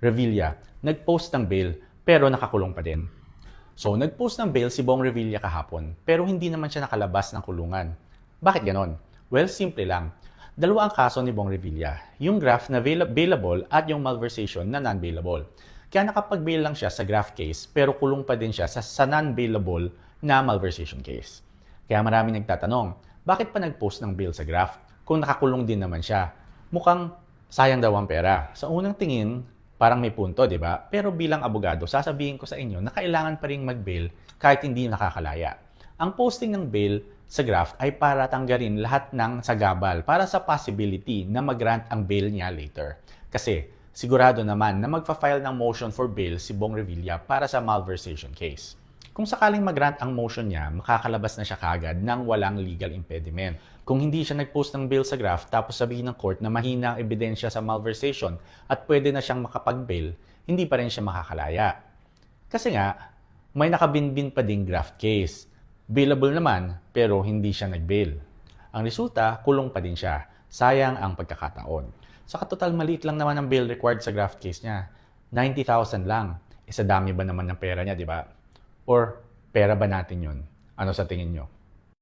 Revilla, nag-post ng bail pero nakakulong pa din. So, nag-post ng bail si Bong Revilla kahapon pero hindi naman siya nakalabas ng kulungan. Bakit ganon? Well, simple lang. Dalawa ang kaso ni Bong Revilla, yung graft na bailable at yung malversation na non-bailable. Kaya nakapag-bail lang siya sa graft case pero kulong pa din siya sa non-bailable na malversation case. Kaya marami nagtatanong, bakit pa nag-post ng bail sa graft kung nakakulong din naman siya? Mukhang sayang daw ang pera. Sa unang tingin, parang may punto, di ba? Pero bilang abogado, sasabihin ko sa inyo na kailangan pa rin mag-bail kahit hindi nakakalaya. Ang posting ng bail sa graft ay para tanggalin lahat ng sagabal para sa possibility na mag-grant ang bail niya later. Kasi sigurado naman na magfa-file ng motion for bail si Bong Revilla para sa malversation case. Kung sakaling mag-grant ang motion niya, makakalabas na siya kagad ng walang legal impediment. Kung hindi siya nag-post ng bail sa graft tapos sabihin ng court na mahina ang ebidensya sa malversation at pwede na siyang makapag-bail, hindi pa rin siya makakalaya. Kasi nga, may nakabinbin pa ding graft case. Bailable naman, pero hindi siya nag-bail. Ang resulta, kulong pa din siya. Sayang ang pagkakataon. Sa katotal, maliit lang naman ang bail required sa graft case niya. 90,000 lang. Isa dami ba naman ng pera niya, di ba? Or pera ba natin yun? Ano sa tingin nyo?